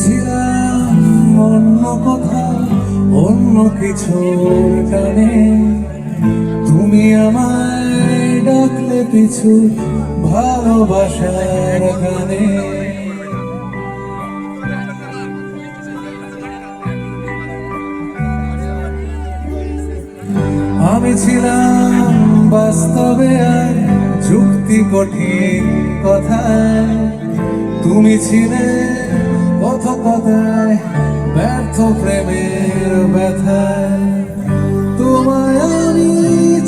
ছিলাম অন্য কোথাও, অন্য কিছুর টানে। তুমি আমায় ডাকলে পিছু ভালোবাসার গানে। আমি ছিলাম বাস্তবে আর যুক্তি কঠিন কথায়, তুমি ছিলে কথকতায় ব্যর্থ প্রেমের ব্যথায়। তোমায় আমি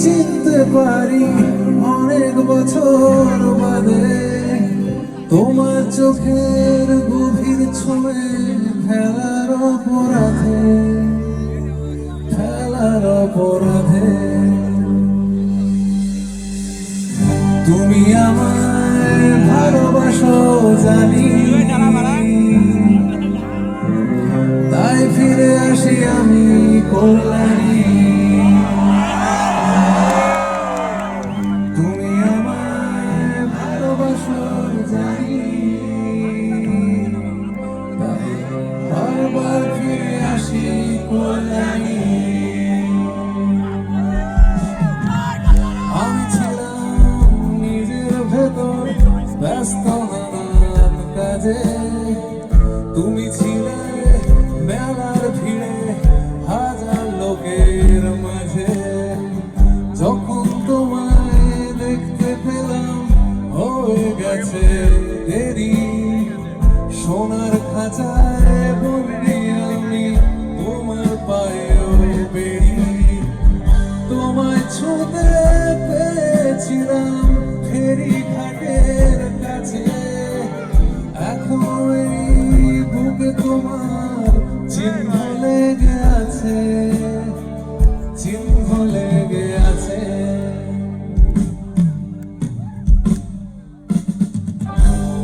চিনতে পারি অনেক বছর বাদে, তোমার চোখের গভীর ছুঁয়ে ফেলার অপরাধে, ফেলার অপরাধে। তুমি আমায় ভালোবাসো জানি, তাই ফিরে আসি আমি কল্যাণী। তুমি আমায় ভালোবাসো জানি, তাই বারবার ফিরে আসি কল্যাণী। আমি ছিলাম নিজের ভেতর ব্যস্ত নানান কাজে, তুমি ছিলে মেলার ভিড়ে হাজার লোকের মাঝে। যখন তোমায় দেখতে পেলাম হয়ে গেছে দেরি, সোনার খাঁচায় বন্দি আমি তোমার পায়েও বেড়ি। তোমায় ছুঁতে পেয়েছিলাম ফেরি ঘাটের কাছে, এখন এই বুকে তোমার চিহ্ন লেগে আছে, চিহ্ন লেগে আছে।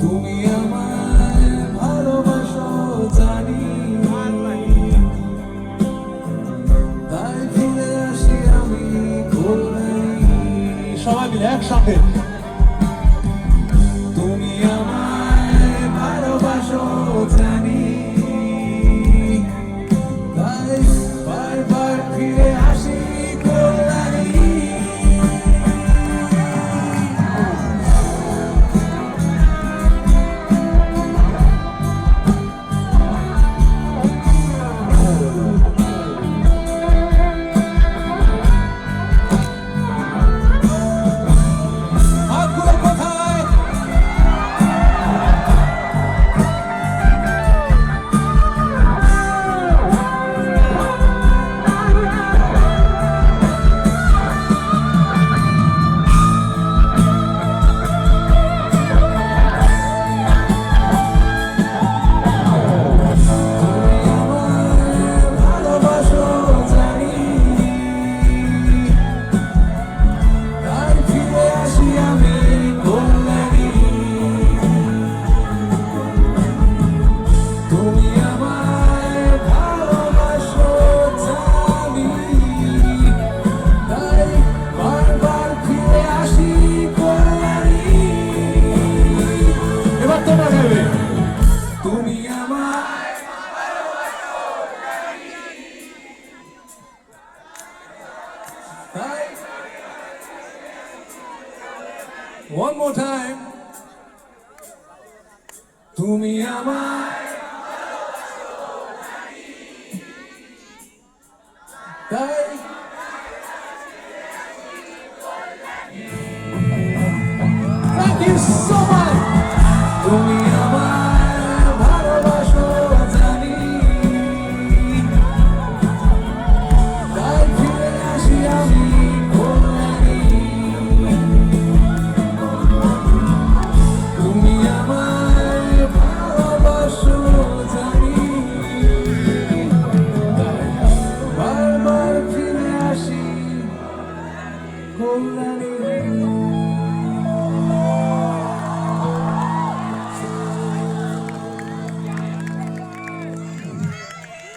তুমি আমায় ভালোবাসো জানি, তাই ফিরে আসি আমি কল্যাণী। সবাই মিলে একসাথে। তুমি আমায় ভালোবাসো জানি, তাই বারবার ফিরে আসি কল্যাণী। One more time. তুমি আমায় তাই